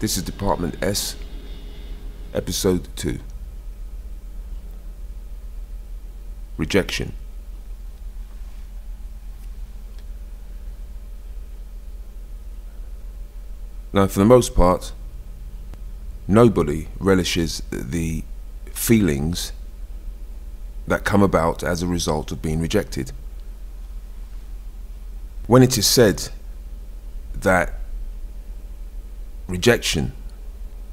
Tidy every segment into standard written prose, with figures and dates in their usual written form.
This is Department S, Episode 2. Rejection. Now, for the most part, nobody relishes the feelings that come about as a result of being rejected. When it is said that rejection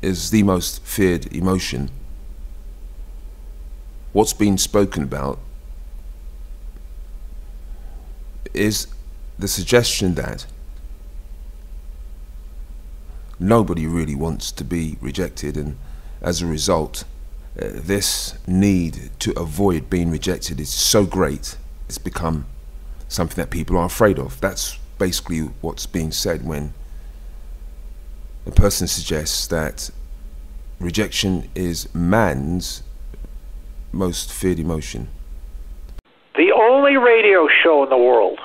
is the most feared emotion, what's being spoken about is the suggestion that nobody really wants to be rejected, and as a result, this need to avoid being rejected is so great, it's become something that people are afraid of. That's basically what's being said when a person suggests that rejection is man's most feared emotion. The only radio show in the world,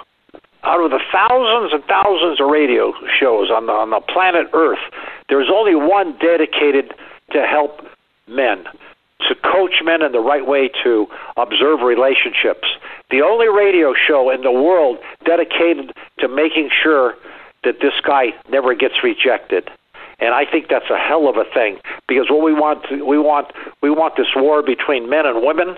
out of the thousands and thousands of radio shows on the planet Earth, there's only one dedicated to help men, to coach men in the right way to observe relationships. The only radio show in the world dedicated to making sure that this guy never gets rejected. And I think that's a hell of a thing, because what we want this war between men and women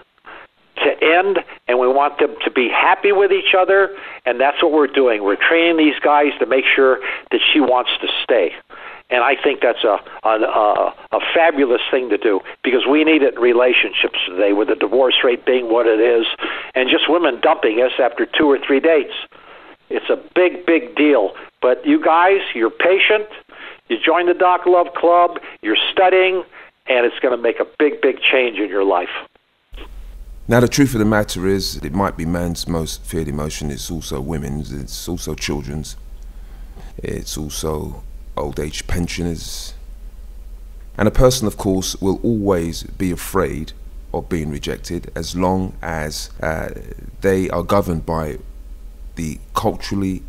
to end, and we want them to be happy with each other, and that's what we're doing. We're training these guys to make sure that she wants to stay. And I think that's a fabulous thing to do, because we need it in relationships today, with the divorce rate being what it is, and just women dumping us after 2 or 3 dates. It's a big, big deal. But you guys, you're patient, you join the Doc Love Club, you're studying, and it's going to make a big, big change in your life. Now, the truth of the matter is, it might be man's most feared emotion. It's also women's, it's also children's, it's also old age pensioners. And a person, of course, will always be afraid of being rejected as long as they are governed by the culturally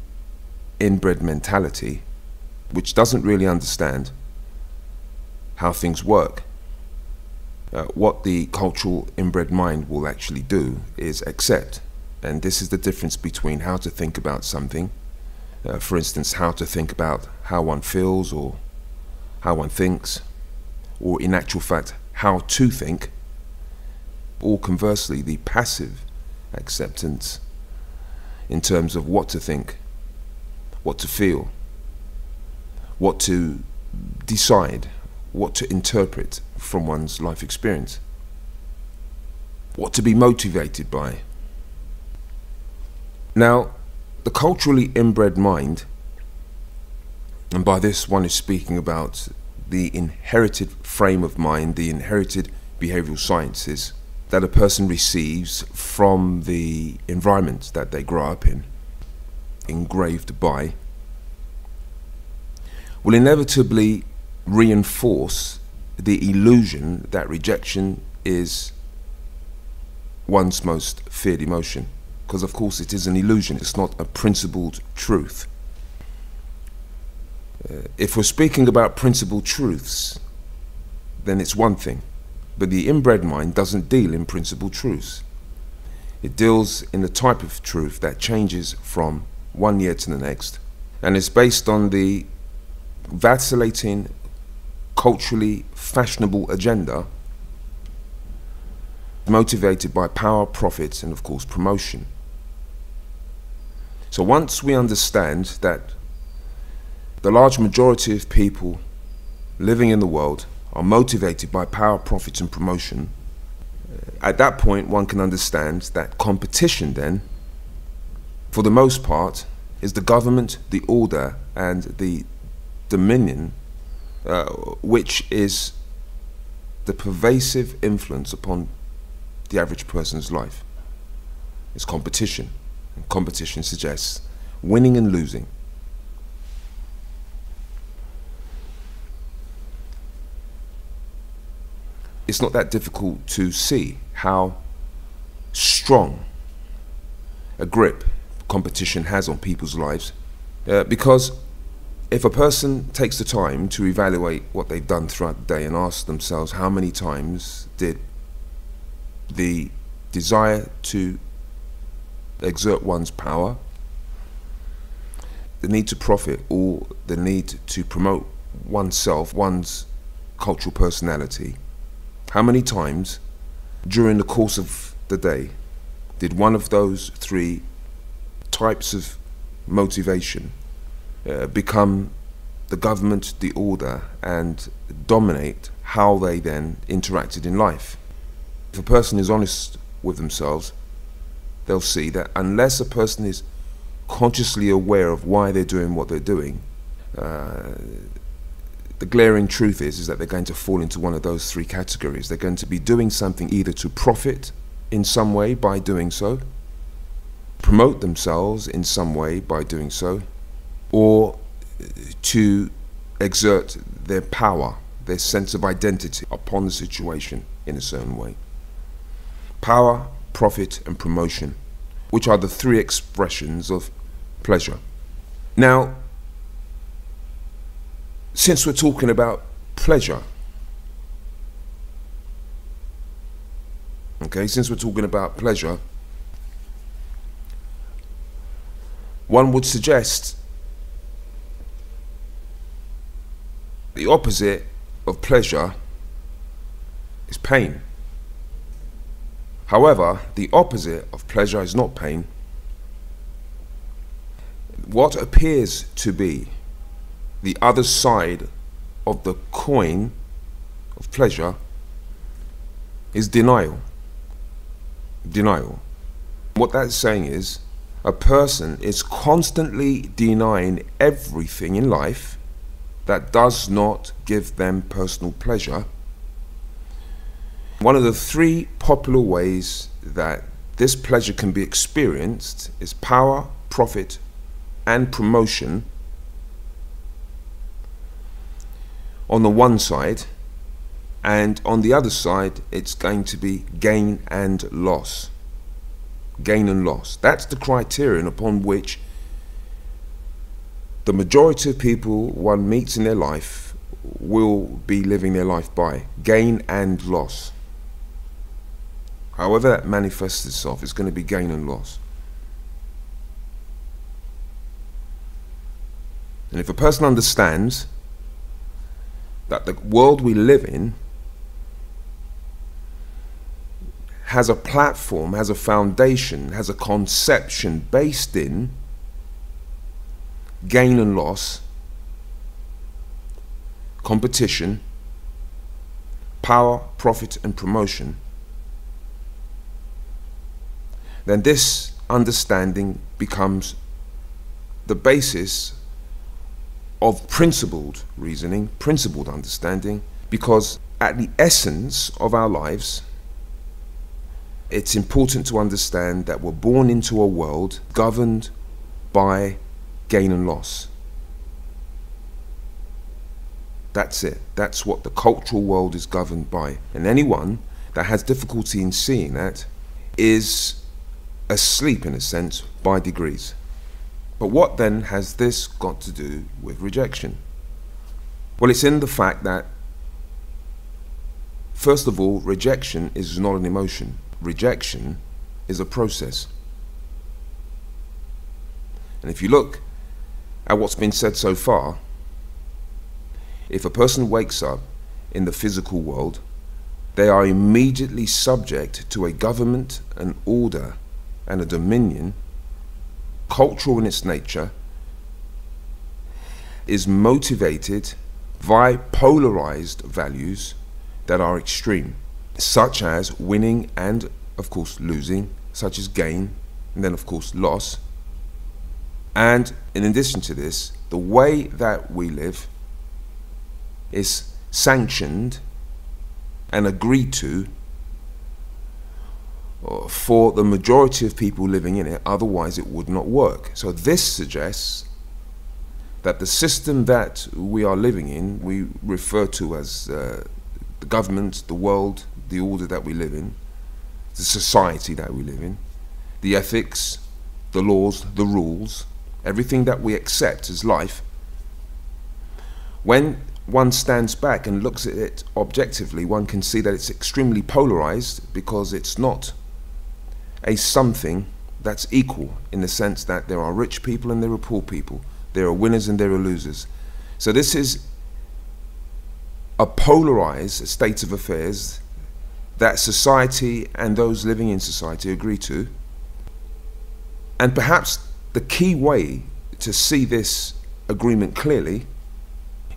inbred mentality, which doesn't really understand how things work. What the cultural inbred mind will actually do is accept. And this is the difference between how to think about something. For instance, how to think about how one feels or how one thinks, or in actual fact, how to think, or conversely, the passive acceptance in terms of what to think, what to feel, what to decide, what to interpret from one's life experience, what to be motivated by. Now, the culturally inbred mind, and by this one is speaking about the inherited frame of mind, the inherited behavioral sciences that a person receives from the environment that they grow up in, engraved by, will inevitably reinforce the illusion that rejection is one's most feared emotion. Because of course it is an illusion, it's not a principled truth. If we're speaking about principled truths, then it's one thing. But the inbred mind doesn't deal in principled truths. It deals in the type of truth that changes from one year to the next, and it's based on the vacillating, culturally fashionable agenda, motivated by power, profits, and of course promotion. So once we understand that the large majority of people living in the world are motivated by power, profits, and promotion, at that point one can understand that competition then, for the most part, is the government, the order, and the dominion, which is the pervasive influence upon the average person's life. It's competition. And competition suggests winning and losing. It's not that difficult to see how strong a grip competition has on people's lives, because If a person takes the time to evaluate what they've done throughout the day and ask themselves how many times did the desire to exert one's power, the need to profit, or the need to promote oneself, one's cultural personality, how many times during the course of the day did one of those three types of motivation become the government, the order, and dominate how they then interacted in life? If a person is honest with themselves, they'll see that unless a person is consciously aware of why they're doing what they're doing, the glaring truth is that they're going to fall into one of those three categories. They're going to be doing something either to profit in some way by doing so, promote themselves in some way by doing so, or to exert their power, their sense of identity upon the situation in a certain way. Power, profit, and promotion, which are the three expressions of pleasure. Now, since we're talking about pleasure, since we're talking about pleasure, one would suggest the opposite of pleasure is pain. However, the opposite of pleasure is not pain. What appears to be the other side of the coin of pleasure is denial. Denial. What that's saying is a person is constantly denying everything in life that does not give them personal pleasure. One of the three popular ways that this pleasure can be experienced is power, profit, and promotion on the one side, and on the other side it's going to be gain and loss. Gain and loss. That's the criterion upon which the majority of people one meets in their life will be living their life by. Gain and loss. However that manifests itself, it's going to be gain and loss. And if a person understands that the world we live in has a platform, has a foundation, has a conception based in gain and loss, competition, power, profit, and promotion, then this understanding becomes the basis of principled reasoning, principled understanding, because at the essence of our lives, it's important to understand that we're born into a world governed by gain and loss. That's it. That's what the cultural world is governed by. And anyone that has difficulty in seeing that is asleep, in a sense, by degrees. But what then has this got to do with rejection? Well, it's in the fact that, first of all, rejection is not an emotion. Rejection is a process. And if you look at what's been said so far, if a person wakes up in the physical world, they are immediately subject to a government, an order, and a dominion, cultural in its nature, is motivated by polarized values that are extreme, such as winning and, of course, losing, such as gain, and then, of course, loss. And in addition to this, the way that we live is sanctioned and agreed to for the majority of people living in it, otherwise it would not work. So this suggests that the system that we are living in, we refer to as the government, the world, the order that we live in, the society that we live in, the ethics, the laws, the rules, everything that we accept as life, When one stands back and looks at it objectively, one can see that it's extremely polarized, because it's not a something that's equal, in the sense that there are rich people and there are poor people, there are winners and there are losers. So this is a polarized state of affairs that society and those living in society agree to. And perhaps the key way to see this agreement clearly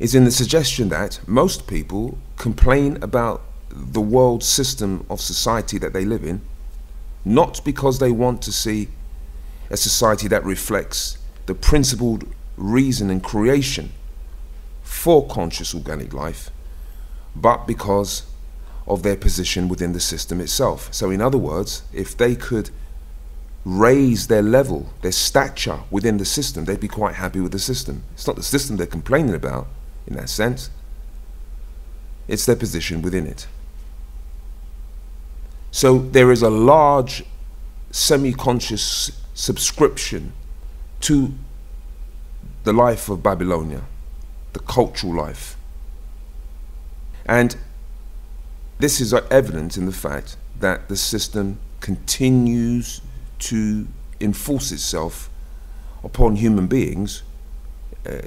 is in the suggestion that most people complain about the world system of society that they live in, not because they want to see a society that reflects the principled reason and creation for conscious organic life, but because of their position within the system itself. So in other words, if they could raise their level, their stature within the system, they'd be quite happy with the system. It's not the system they're complaining about in that sense, it's their position within it. So there is a large semi-conscious subscription to the life of Babylonia, the cultural life. And this is evident in the fact that the system continues to enforce itself upon human beings,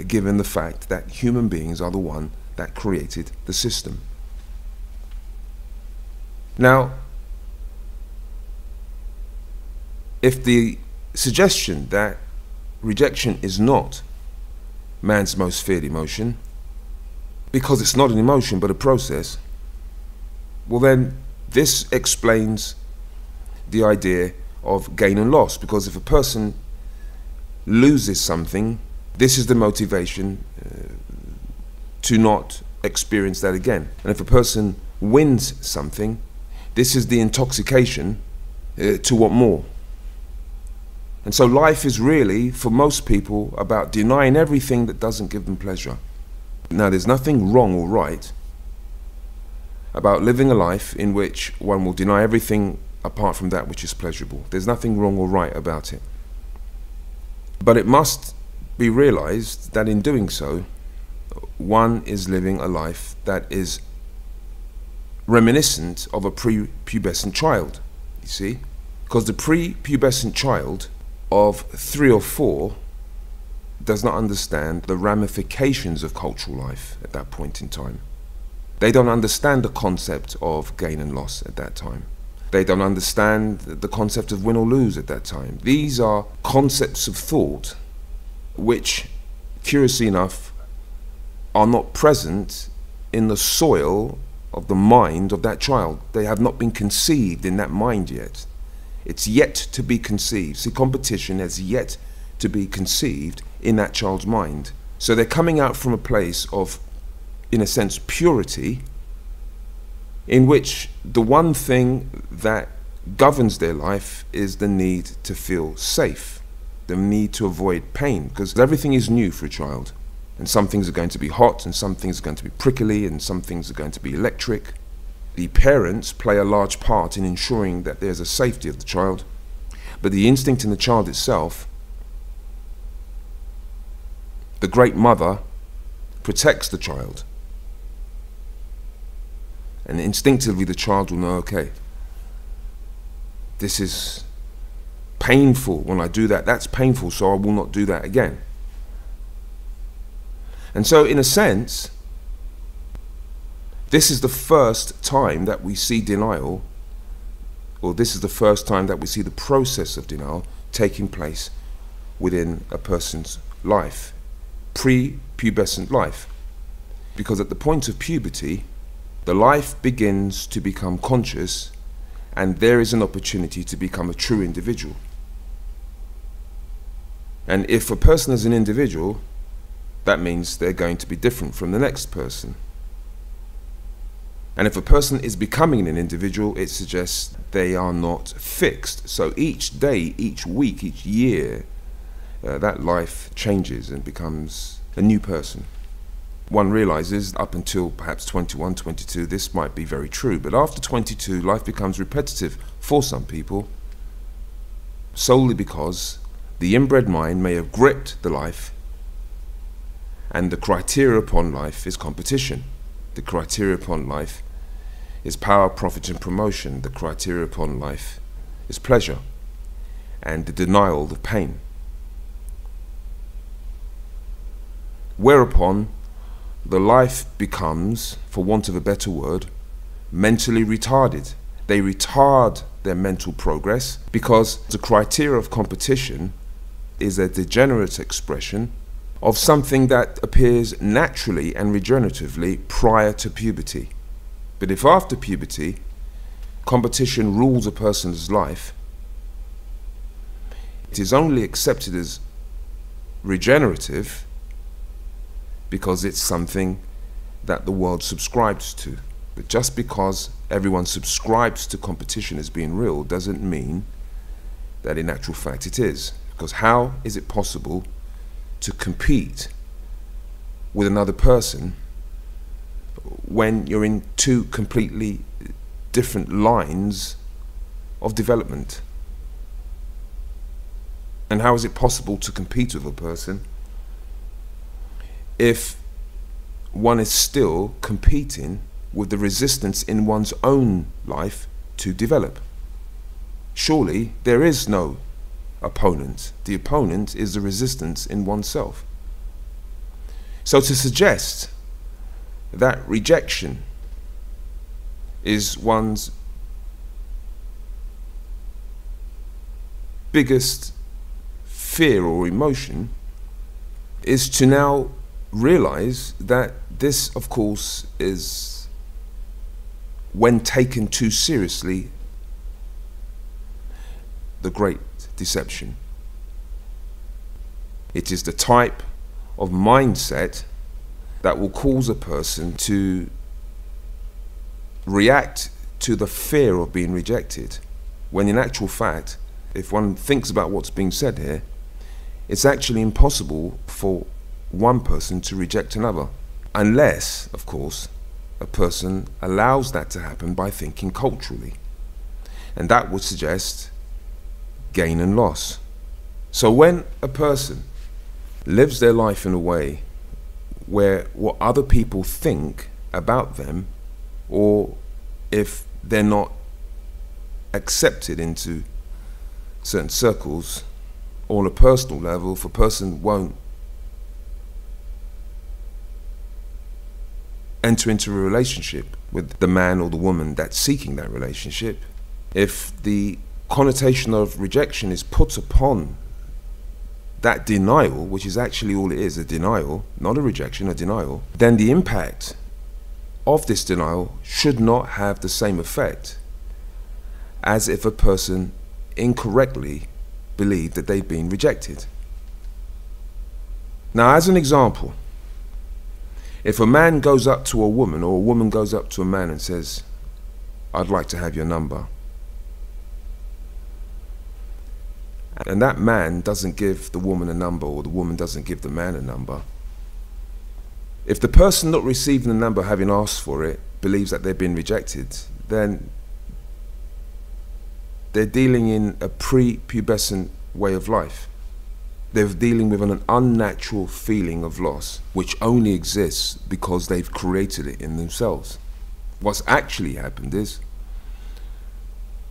given the fact that human beings are the one that created the system. Now, if the suggestion that rejection is not man's most feared emotion, because it's not an emotion but a process, well then this explains the idea of gain and loss, because if a person loses something, this is the motivation to not experience that again. And if a person wins something, this is the intoxication to want more. And so life is really, for most people, about denying everything that doesn't give them pleasure. Now, there's nothing wrong or right about living a life in which one will deny everything apart from that which is pleasurable. There's nothing wrong or right about it. But it must be realized that in doing so, one is living a life that is reminiscent of a prepubescent child, you see? Because the prepubescent child of 3 or 4 does not understand the ramifications of cultural life at that point in time. They don't understand the concept of gain and loss at that time. They don't understand the concept of win or lose at that time. These are concepts of thought which, curiously enough, are not present in the soil of the mind of that child. They have not been conceived in that mind yet. It's yet to be conceived. See, competition has yet to be conceived in that child's mind. So they're coming out from a place of, in a sense, purity, in which the one thing that governs their life is the need to feel safe, the need to avoid pain, because everything is new for a child. And some things are going to be hot, and some things are going to be prickly, and some things are going to be electric. The parents play a large part in ensuring that there's a safety of the child, but the instinct in the child itself, the great mother, protects the child. And instinctively the child will know, okay, this is painful. When I do that, that's painful, so I will not do that again. And so in a sense, this is the first time that we see denial, or this is the first time that we see the process of denial taking place within a person's life, pre-pubescent life. Because at the point of puberty, the life begins to become conscious, and there is an opportunity to become a true individual. And if a person is an individual, that means they're going to be different from the next person. And if a person is becoming an individual, it suggests they are not fixed. So each day, each week, each year, that life changes and becomes a new person. One realizes up until perhaps 21, 22, this might be very true. But after 22, life becomes repetitive for some people, solely because the inbred mind may have gripped the life And the criteria upon life is competition. The criteria upon life is power, profit, and promotion. The criteria upon life is pleasure and the denial of pain. Whereupon the life becomes, for want of a better word, mentally retarded. They retard their mental progress because the criteria of competition is a degenerate expression of something that appears naturally and regeneratively prior to puberty. But if after puberty competition rules a person's life, it is only accepted as regenerative because it's something that the world subscribes to. But just because everyone subscribes to competition as being real doesn't mean that in actual fact it is. Because how is it possible to compete with another person when you're in two completely different lines of development? And how is it possible to compete with a person if one is still competing with the resistance in one's own life to develop? Surely there is no opponent. The opponent is the resistance in oneself. So to suggest that rejection is one's biggest fear or emotion is to now realize that this, of course, is, when taken too seriously, the great deception. It is the type of mindset that will cause a person to react to the fear of being rejected, when in actual fact, if one thinks about what's being said here, it's actually impossible for one person to reject another, unless, of course, a person allows that to happen by thinking culturally. And that would suggest gain and loss. So when a person lives their life in a way where what other people think about them, or if they're not accepted into certain circles, or on a personal level, if a person won't enter into a relationship with the man or the woman that's seeking that relationship, if the connotation of rejection is put upon that denial, which is actually all it is, a denial, not a rejection, a denial, then the impact of this denial should not have the same effect as if a person incorrectly believed that they'd been rejected. Now, as an example, if a man goes up to a woman, or a woman goes up to a man and says, "I'd like to have your number," and that man doesn't give the woman a number, or the woman doesn't give the man a number, if the person not receiving the number, having asked for it, believes that they've been rejected, then they're dealing in a pre-pubescent way of life. They're dealing with an unnatural feeling of loss, which only exists because they've created it in themselves. What's actually happened is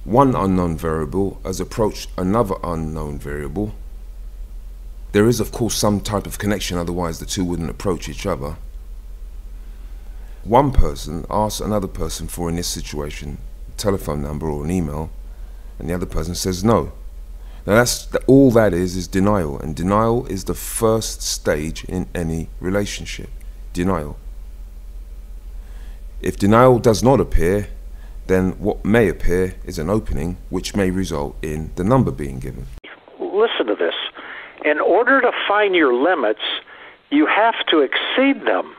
one unknown variable has approached another unknown variable. There is, of course, some type of connection, otherwise the two wouldn't approach each other. One person asks another person for, in this situation, a telephone number or an email, and the other person says no. Now all that is denial, and denial is the first stage in any relationship. Denial. If denial does not appear, then what may appear is an opening, which may result in the number being given. Listen to this. In order to find your limits, you have to exceed them.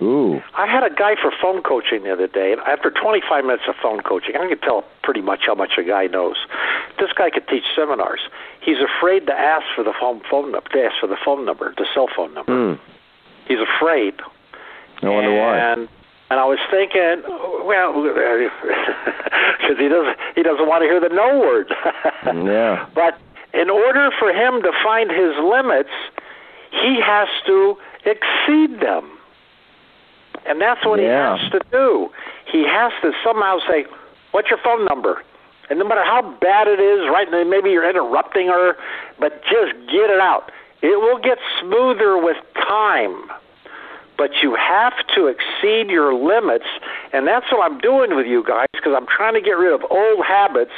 Ooh. I had a guy for phone coaching the other day, and after 25 minutes of phone coaching, I could tell pretty much how much a guy knows. This guy could teach seminars. He's afraid to ask for the phone number, the cell phone number. He's afraid. I wonder why. And I was thinking, well, because he doesn't want to hear the no word. Yeah. But in order for him to find his limits, he has to exceed them. And that's what he has to do. He has to somehow say, what's your phone number? And no matter how bad it is, right, maybe you're interrupting her, but just get it out. It will get smoother with time. But you have to exceed your limits, and that's what I'm doing with you guys, because I'm trying to get rid of old habits,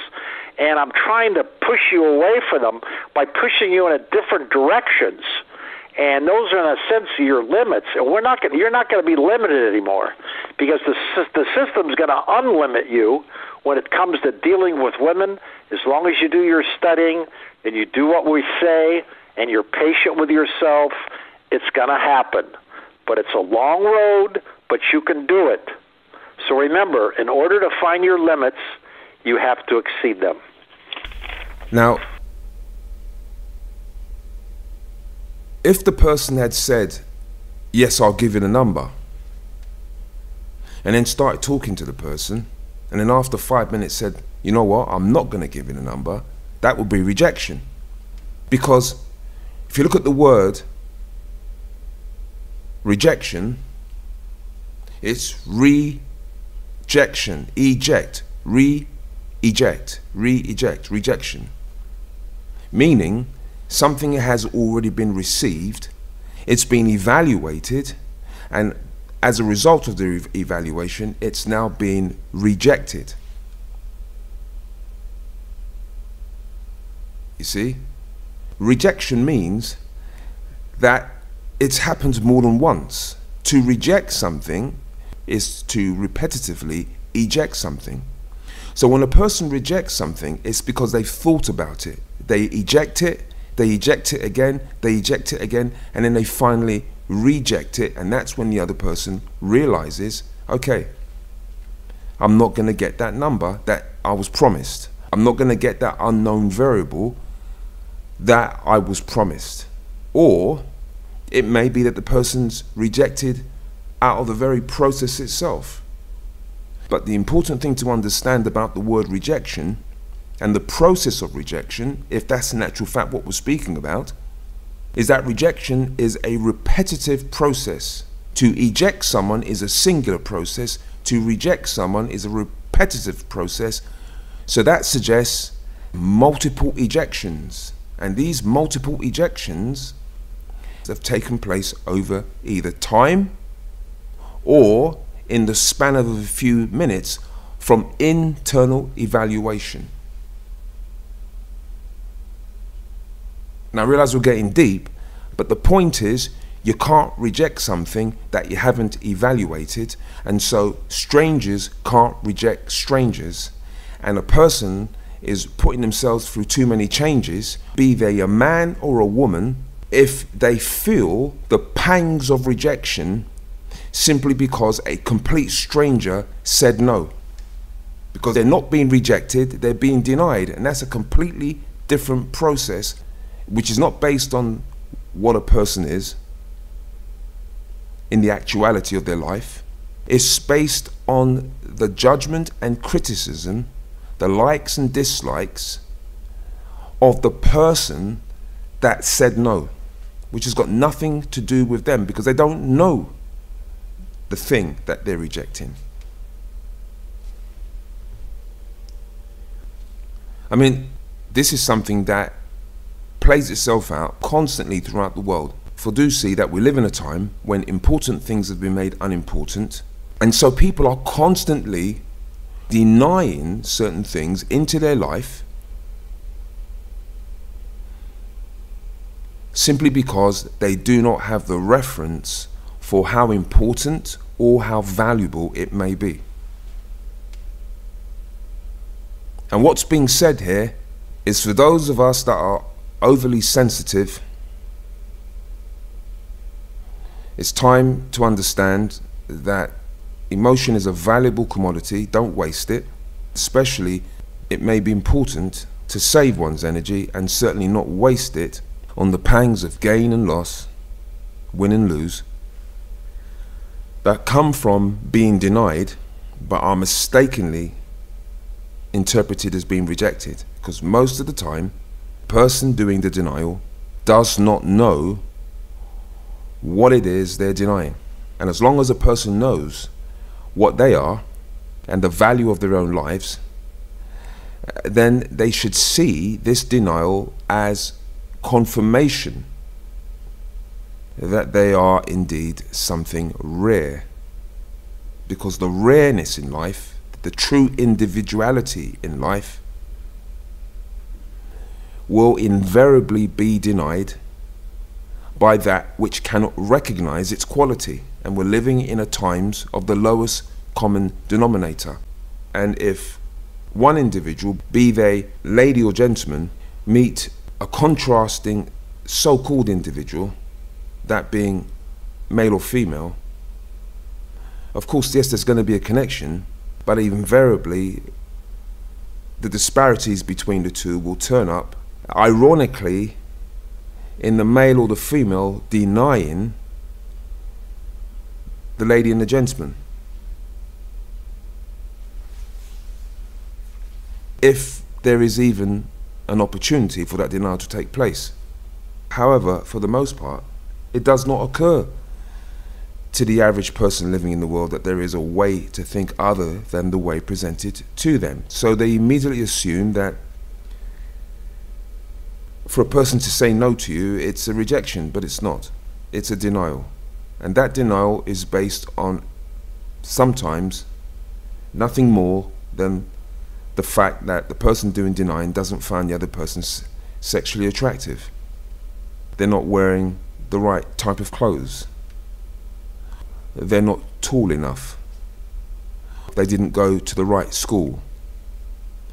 and I'm trying to push you away from them by pushing you in a different directions. And those are, in a sense, your limits. And you're not going to be limited anymore, because the system's going to unlimit you when it comes to dealing with women. As long as you do your studying and you do what we say and you're patient with yourself, it's going to happen. But it's a long road, but you can do it. So remember, in order to find your limits, you have to exceed them. Now, if the person had said, yes, I'll give you the number, and then started talking to the person, and then after 5 minutes said, you know what, I'm not going to give you the number, that would be rejection. Because if you look at the word rejection, it's rejection, eject, re-eject, re-eject, rejection. Meaning, something has already been received, it's been evaluated, and as a result of the evaluation, it's now being rejected. You see? Rejection means that it happens more than once. To reject something is to repetitively eject something. So when a person rejects something, it's because they've thought about it. They eject it again, they eject it again, and then they finally reject it, and that's when the other person realizes, okay, I'm not going to get that number that I was promised. I'm not going to get that unknown variable that I was promised. Or it may be that the person's rejected out of the very process itself. But the important thing to understand about the word rejection and the process of rejection, if that's in actual fact what we're speaking about, is that rejection is a repetitive process. To eject someone is a singular process. To reject someone is a repetitive process. So that suggests multiple ejections. And these multiple ejections have taken place over either time or in the span of a few minutes from internal evaluation. Now I realize we're getting deep, but the point is you can't reject something that you haven't evaluated, and so strangers can't reject strangers, and a person is putting themselves through too many changes, be they a man or a woman, if they feel the pangs of rejection simply because a complete stranger said no. Because they're not being rejected, they're being denied, and that's a completely different process, which is not based on what a person is in the actuality of their life. It's based on the judgment and criticism, the likes and dislikes of the person that said no, which has got nothing to do with them because they don't know the thing that they're rejecting. I mean, this is something that plays itself out constantly throughout the world. For do see that we live in a time when important things have been made unimportant, and so people are constantly denying certain things into their life simply because they do not have the reference for how important or how valuable it may be. And what's being said here is for those of us that are overly sensitive, it's time to understand that emotion is a valuable commodity. Don't waste it. Especially, it may be important to save one's energy and certainly not waste it on the pangs of gain and loss, win and lose, that come from being denied but are mistakenly interpreted as being rejected. Because most of the time, the person doing the denial does not know what it is they're denying. And as long as a person knows what they are and the value of their own lives, then they should see this denial as confirmation that they are indeed something rare. Because the rareness in life, the true individuality in life, will invariably be denied by that which cannot recognize its quality. And we're living in a times of the lowest common denominator. And if one individual, be they lady or gentleman, meet a contrasting so-called individual, that being male or female, of course, yes, there's going to be a connection, but invariably the disparities between the two will turn up, ironically, in the male or the female denying the lady and the gentleman. If there is even an opportunity for that denial to take place. However, for the most part, it does not occur to the average person living in the world that there is a way to think other than the way presented to them. So they immediately assume that for a person to say no to you, it's a rejection, but it's not. It's a denial. And that denial is based on sometimes nothing more than the fact that the person doing denying doesn't find the other person sexually attractive. They're not wearing the right type of clothes. They're not tall enough. They didn't go to the right school.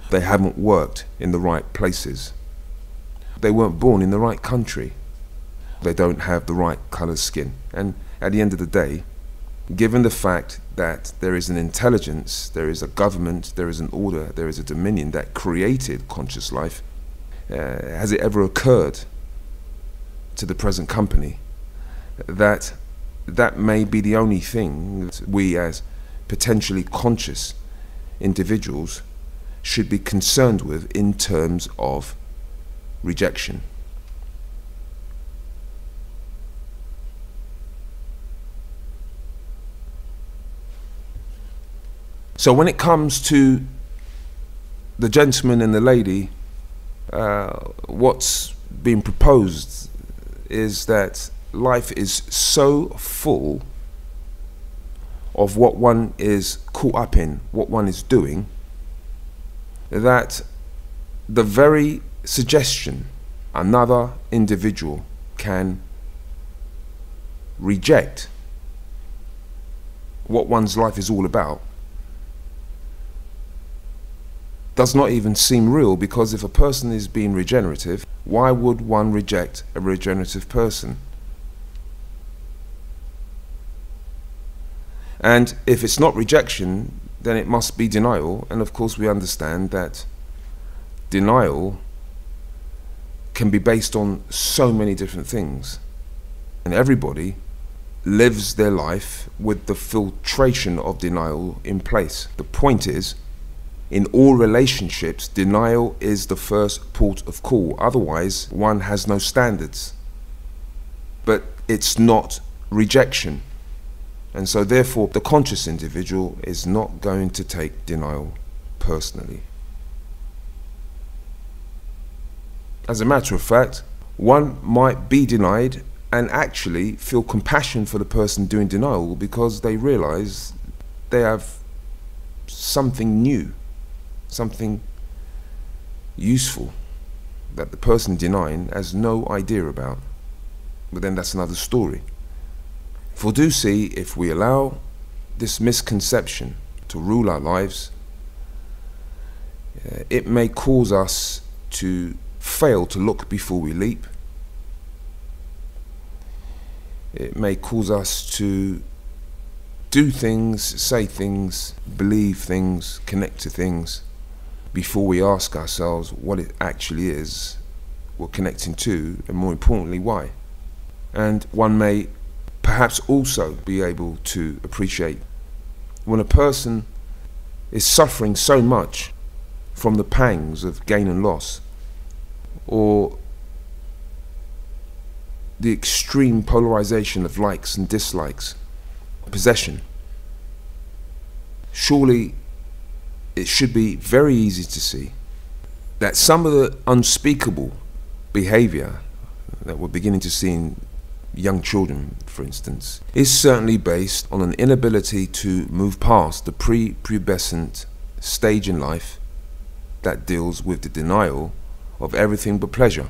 They haven't worked in the right places. They weren't born in the right country. They don't have the right colour skin. And at the end of the day, given the fact that there is an intelligence, there is a government, there is an order, there is a dominion that created conscious life, has it ever occurred to the present company that that may be the only thing that we as potentially conscious individuals should be concerned with in terms of rejection? So when it comes to the gentleman and the lady, what's being proposed is that life is so full of what one is caught up in, what one is doing, that the very suggestion another individual can reject what one's life is all about does not even seem real, because if a person is being regenerative, why would one reject a regenerative person? And if it's not rejection, then it must be denial. And of course we understand that denial can be based on so many different things. And everybody lives their life with the filtration of denial in place. The point is, in all relationships, denial is the first port of call. Otherwise, one has no standards. But it's not rejection. And so therefore, the conscious individual is not going to take denial personally. As a matter of fact, one might be denied and actually feel compassion for the person doing denial, because they realize they have something new, something useful that the person denying has no idea about. But then that's another story. For do see, if we allow this misconception to rule our lives, it may cause us to fail to look before we leap. It may cause us to do things, say things, believe things, connect to things before we ask ourselves what it actually is we're connecting to, and more importantly, why. And one may perhaps also be able to appreciate when a person is suffering so much from the pangs of gain and loss, or the extreme polarization of likes and dislikes, possession, surely it should be very easy to see that some of the unspeakable behavior that we're beginning to see in young children, for instance, is certainly based on an inability to move past the prepubescent stage in life that deals with the denial of everything but pleasure.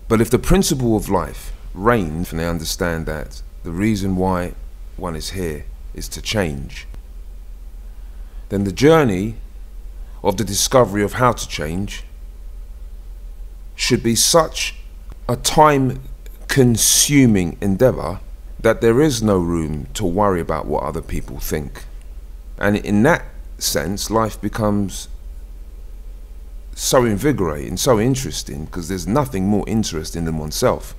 But if the principle of life reigns and they understand that the reason why one is here is to change, then the journey of the discovery of how to change should be such a time-consuming endeavor that there is no room to worry about what other people think. And in that sense, life becomes so invigorating, so interesting, because there's nothing more interesting than oneself.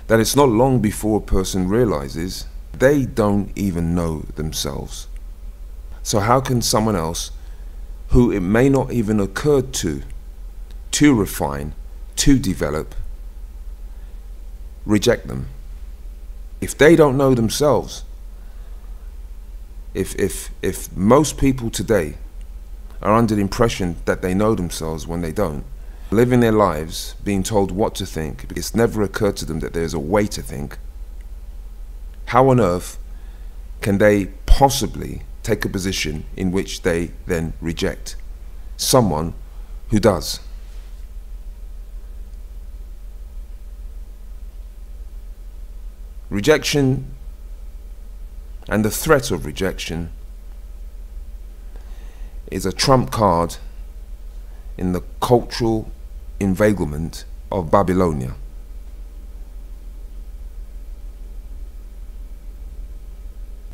That it's not long before a person realizes they don't even know themselves. So how can someone else, who it may not even occur to refine, to develop, reject them? If they don't know themselves, if most people today are under the impression that they know themselves when they don't, living their lives being told what to think, because it's never occurred to them that there's a way to think, how on earth can they possibly take a position in which they then reject someone who does? Rejection and the threat of rejection is a trump card in the cultural inveiglement of Babylonia.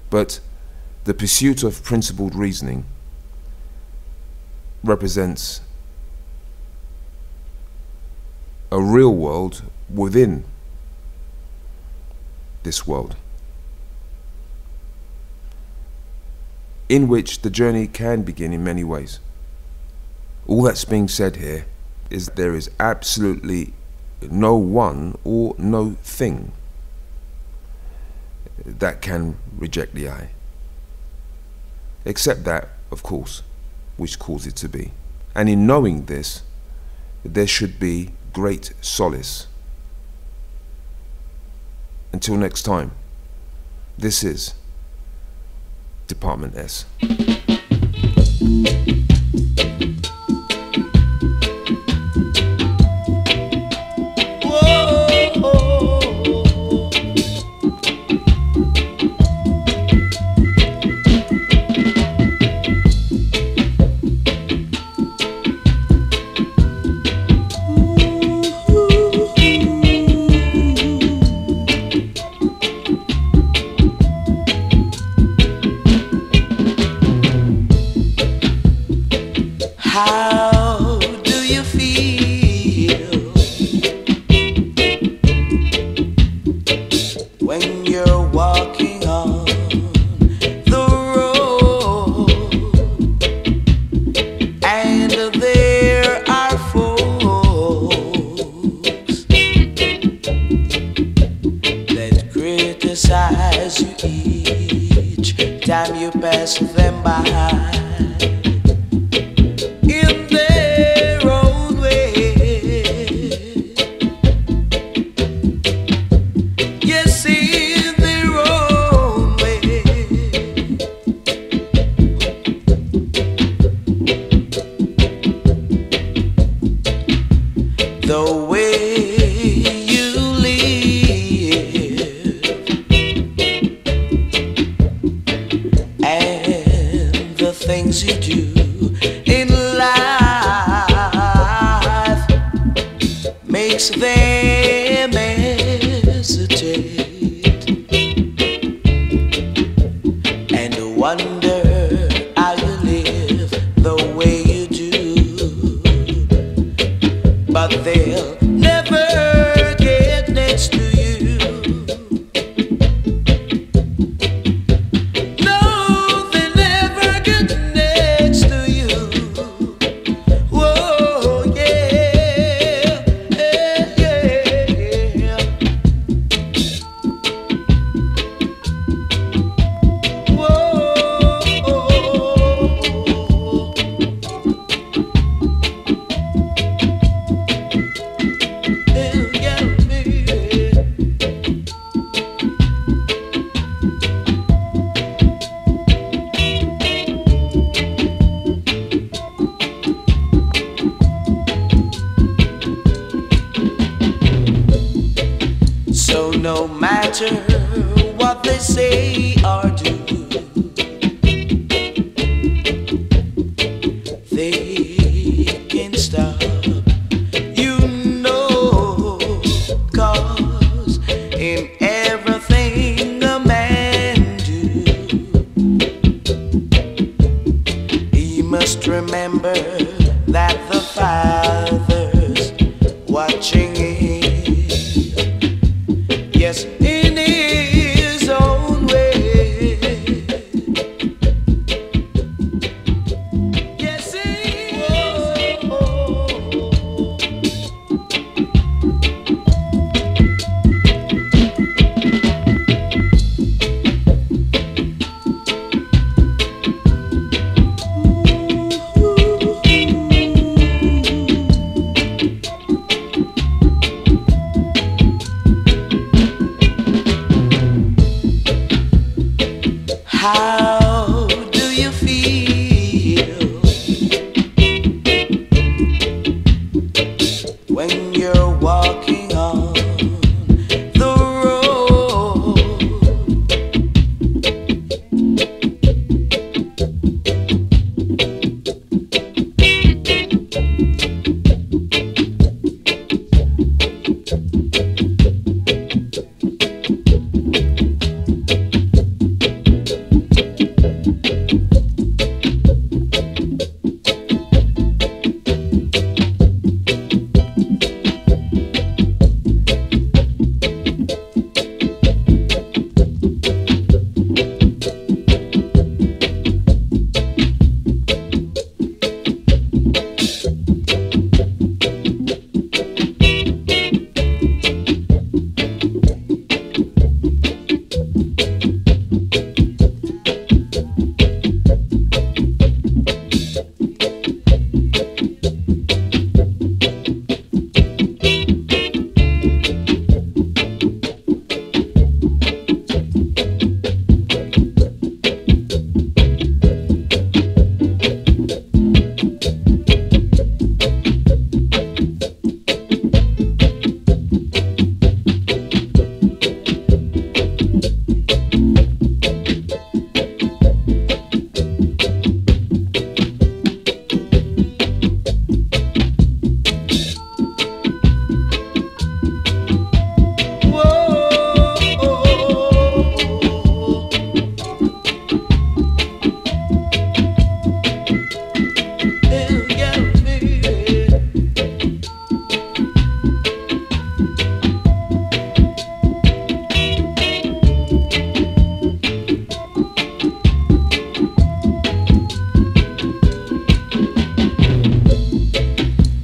But the pursuit of principled reasoning represents a real world within this world, in which the journey can begin in many ways. All that's being said here is there is absolutely no one or no thing that can reject the I, except that, of course, which calls it to be. And in knowing this, there should be great solace. Until next time, this is Department S. How do you feel when you're walking on the road and there are folks that criticize you each time you pass them by? The way you live and the things you do in life makes them hesitate and wonder how you live the way you do. But they'll never get next to you. No, they'll never get next to matter what they say or do, they can stop, you know, 'cause in everything a man do, he must remember that the Father's watching him. Yes, in his own way. Yes, how do you feel when you're walking on the road?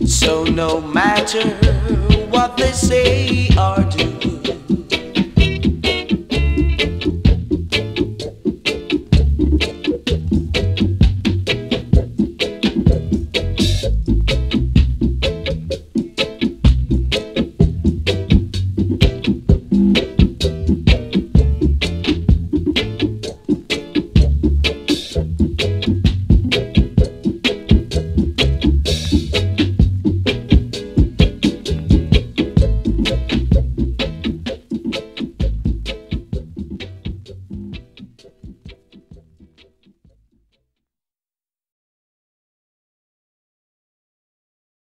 So no matter what they say or do,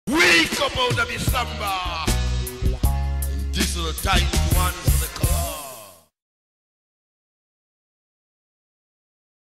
Wake up out of your slumber. This is the time to answer the call.